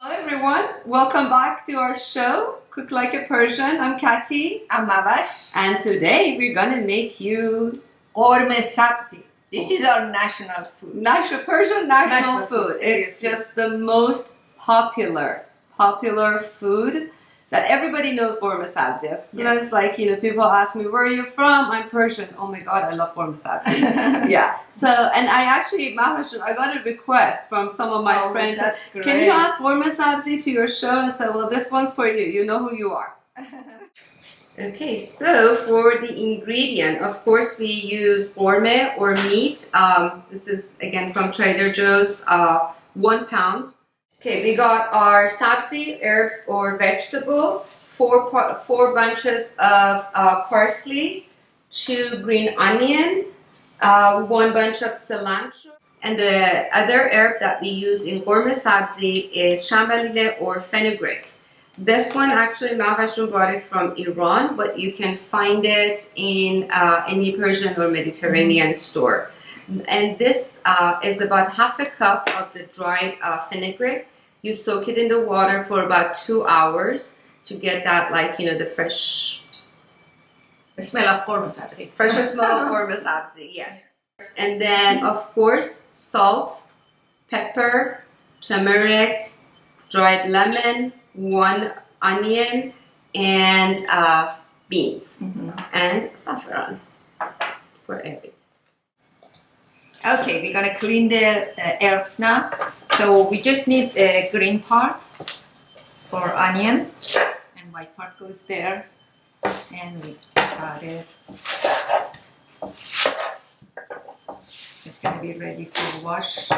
Hello everyone, welcome back to our show, Cook Like a Persian. I'm Kati. I'm Mavash. And today we're gonna make you Ghormeh Sabzi. This is our national food. Persian national food. Seriously. It's just the most popular food that everybody knows. Ghormeh Sabzi. As soon as people ask me, where are you from? I'm Persian. Oh my god, I love Ghormeh Sabzi. Yeah. So, and I actually, Mavash, I got a request from some of my friends. That's great. Can you ask Ghormeh Sabzi to your show? And I said, well, this one's for you. You know who you are. Okay, so for the ingredient, of course, we use ghormeh or meat. This is again from Trader Joe's, 1 pound. Okay, we got our sabzi, herbs or vegetable, four bunches of parsley, 2 green onion, 1 bunch of cilantro. And the other herb that we use in ghormeh sabzi is shambalile or fenugreek. This one actually Mavashun brought it from Iran, but you can find it in any Persian or Mediterranean store. And this is about half a cup of the dried fenugreek. You soak it in the water for about 2 hours to get that, the fresh... The smell of ghormeh sabzi. Fresh smell of ghormeh sabzi, yes. And then, of course, salt, pepper, turmeric, dried lemon, 1 onion, and beans, and saffron for everything. Okay, we're gonna clean the herbs now. So we just need the green part for onion, and white part goes there, and we cut it. It's gonna be ready for wash.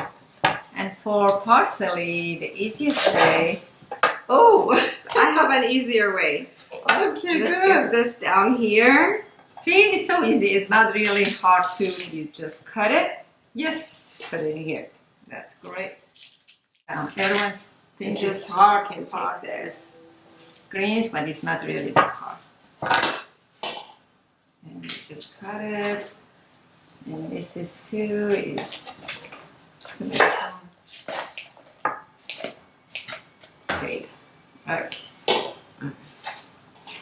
And for parsley, the easiest way. Oh, I have an easier way. Okay, Just good. get this down here. See, it's so easy. It's not really hard to. You just Cut it. yes, Put it in here. that's great. Everyone's You thinks just it's hard can to take part this. greens, but it's not really that hard. And you just cut it. And this is too great. Okay.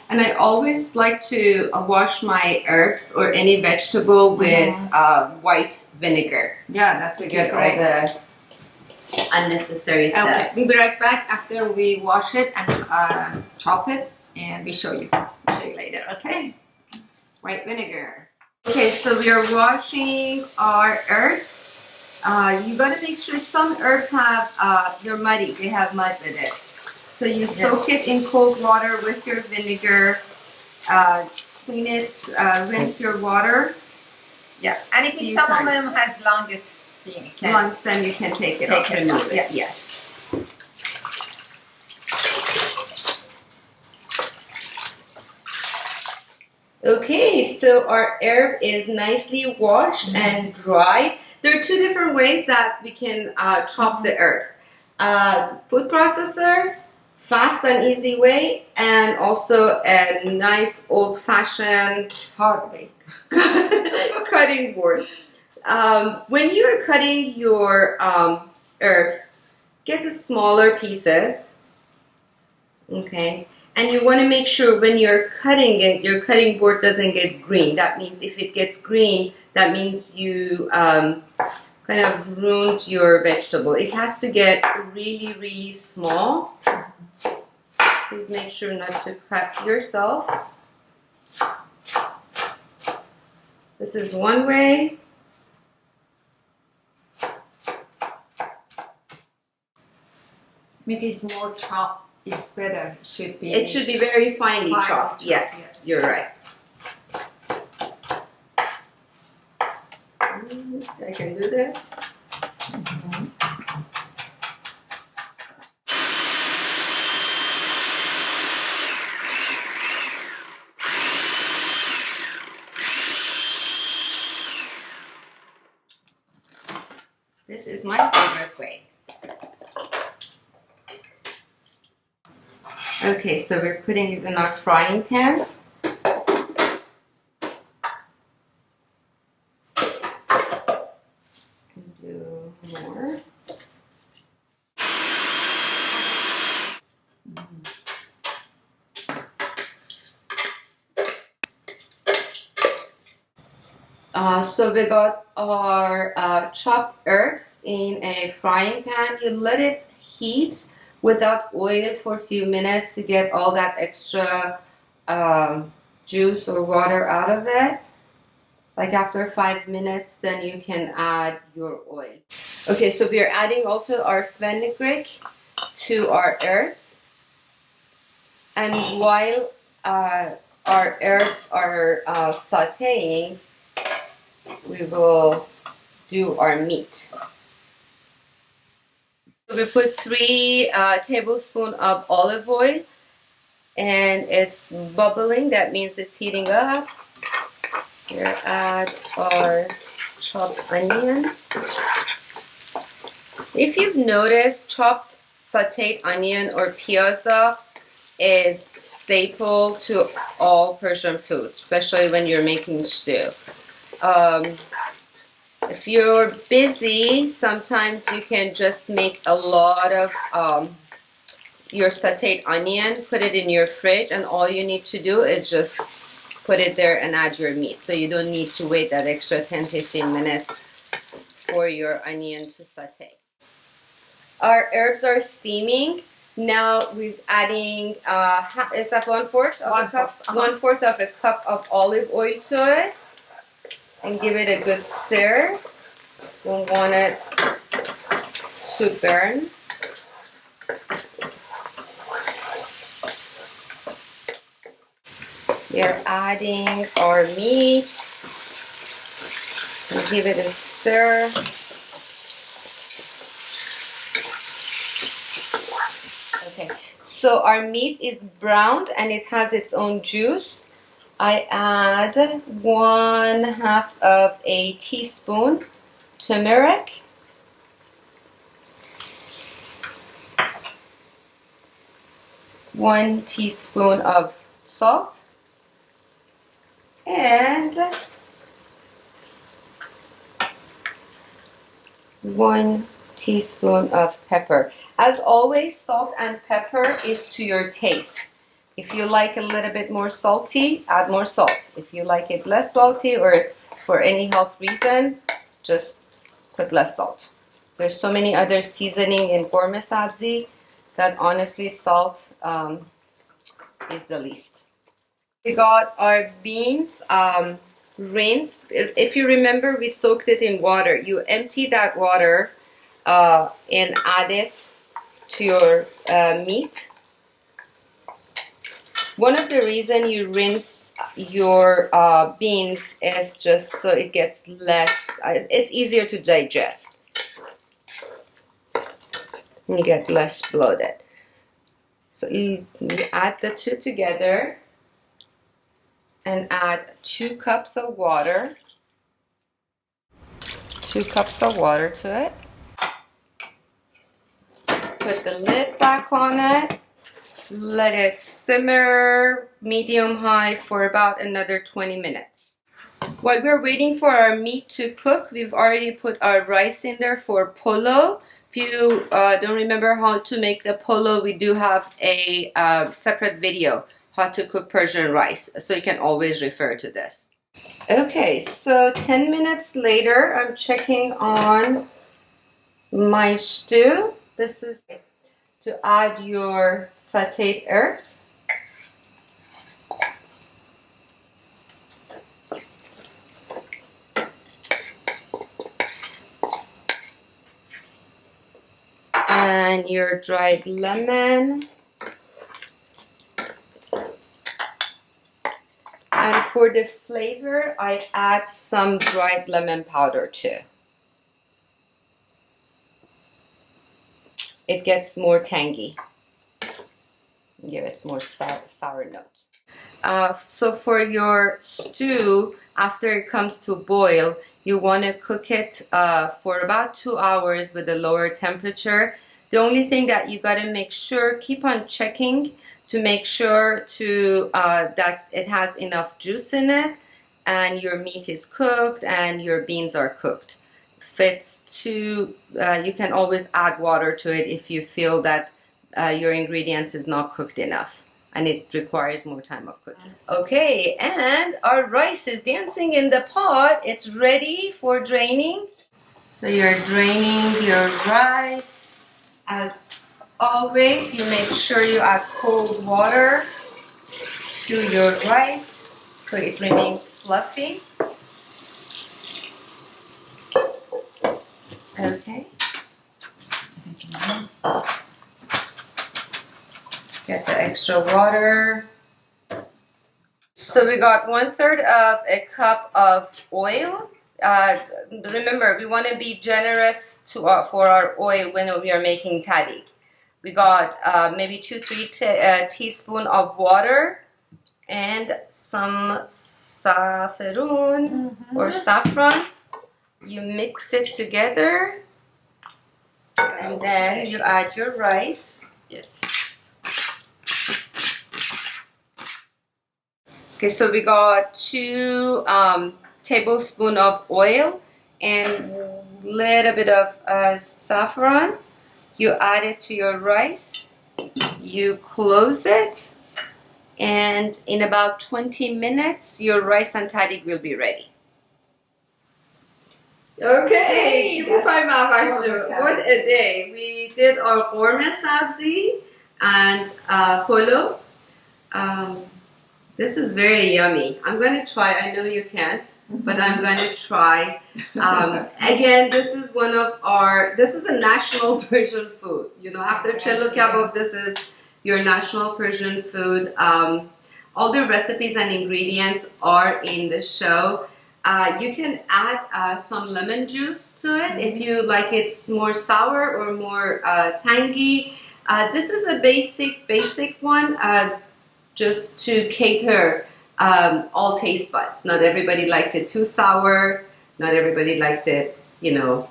And I always like to wash my herbs or any vegetable with white vinegar Yeah, that's to okay, get all great. the unnecessary stuff. Okay, we'll be right back after we wash it and chop it, and we show you. Show you later, okay? White vinegar. Okay, so we are washing our herbs. You gotta make sure some herbs have, they're muddy, they have mud with it. So you soak it in cold water with your vinegar, clean it, rinse your water. Yeah, and if Few some times. of them has longest thing, you can Once then you can take it Take off, it remove off, it. yeah. Yes. Okay, so our herb is nicely washed and dried. There are 2 different ways that we can chop the herbs. Food processor, fast and easy way, and also a nice old-fashioned hard way. cutting board. When you're cutting your herbs, get the smaller pieces, okay? And you want to make sure when you're cutting it, your cutting board doesn't get green. That means if it gets green, that means you kind of ruined your vegetable. It has to get really, really small. Please make sure not to cut yourself. This is one way. Maybe it's more chopped is better. It should be very finely chopped. Yes, you're right. I can do this. This is my favorite way. Okay, so we're putting it in our frying pan. Do more. So we got our chopped herbs in a frying pan. You let it heat without oil for a few minutes to get all that extra juice or water out of it. Like after 5 minutes, then you can add your oil. Okay, so we are adding also our fenugreek to our herbs. And while our herbs are sauteing, we will do our meat. So we put 3 tablespoons of olive oil, and it's bubbling. That means it's heating up. Here, add our chopped onion. If you've noticed, chopped sauteed onion or piazza is staple to all Persian food, especially when you're making stew. If you're busy, sometimes you can just make a lot of your sauteed onion, put it in your fridge, and all you need to do is just put it there and add your meat. So you don't need to wait that extra 10-15 minutes for your onion to saute. Our herbs are steaming. Now we're adding, is that 1/4 of a cup? 1/4 of a cup of olive oil to it. And give it a good stir. Don't want it to burn. We're adding our meat. And give it a stir. Okay, so our meat is browned and it has its own juice. I add 1/2 of a teaspoon turmeric. One teaspoon of salt. And 1 teaspoon of pepper. As always, salt and pepper is to your taste. If you like a little bit more salty, add more salt. If you like it less salty or it's for any health reason, just put less salt. There's so many other seasoning in Ghormeh Sabzi that honestly salt is the least. We got our beans rinsed. If you remember, we soaked it in water. You empty that water and add it to your meat. One of the reasons you rinse your beans is just so it gets less, it's easier to digest. You get less bloated. So you add the two together and add 2 cups of water. 2 cups of water to it. Put the lid back on it. Let it simmer medium-high for about another 20 minutes. While we're waiting for our meat to cook, we've already put our rice in there for polo. If you don't remember how to make the polo, we do have a separate video, how to cook Persian rice, so you can always refer to this. Okay, so 10 minutes later, I'm checking on my stew. This is to add your sauteed herbs. And your dried lemon. And for the flavor, I add some dried lemon powder too. It gets more tangy. Give it more sour note. So for your stew, after it comes to boil, you want to cook it for about 2 hours with a lower temperature. The only thing that you got to make sure, keep on checking to make sure that it has enough juice in it and your meat is cooked and your beans are cooked. If it's too, you can always add water to it if you feel that your ingredients is not cooked enough. and it requires more time of cooking. Okay, and our rice is dancing in the pot. It's ready for draining. So you're draining your rice. As always, you make sure you add cold water to your rice so it remains fluffy. Okay. Get the extra water. So we got 1/3 of a cup of oil. Remember, we want to be generous for our oil when we are making tahdig. We got maybe 2-3 teaspoons of water and some saffron or saffron. You mix it together and then you add your rice. Yes. Okay, so we got 2 tablespoons of oil and a little bit of saffron. You add it to your rice. You close it, and in about 20 minutes, your rice and tahdig will be ready. Okay, what a day. We did our Ghormeh Sabzi and polo. This is very yummy. I'm going to try. I know you can't, but I'm going to try. Again, this is this is a national Persian food. You know, after cello kebab, this is your national Persian food. All the recipes and ingredients are in the show. You can add some lemon juice to it if you like it's more sour or more tangy. This is a basic one. Just to cater all taste buds. Not everybody likes it too sour. Not everybody likes it, you know.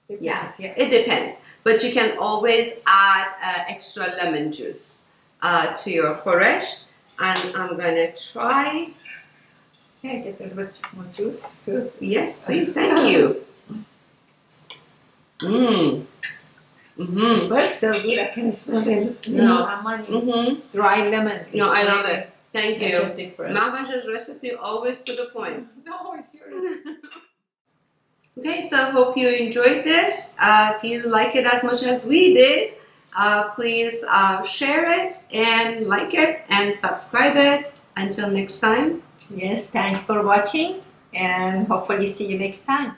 Yeah, it depends. But you can always add extra lemon juice to your khoresh. And I'm going to try. Can I get a little bit more juice too? Yes, please. Thank you. It smells so good. I can smell it. Dry lemon. No, I love it. Thank you. Different. Mahbash's recipe always to the point. No, it's yours. Okay, so hope you enjoyed this. If you like it as much as we did, please share it and like it and subscribe it. Until next time. Yes, thanks for watching and hopefully see you next time.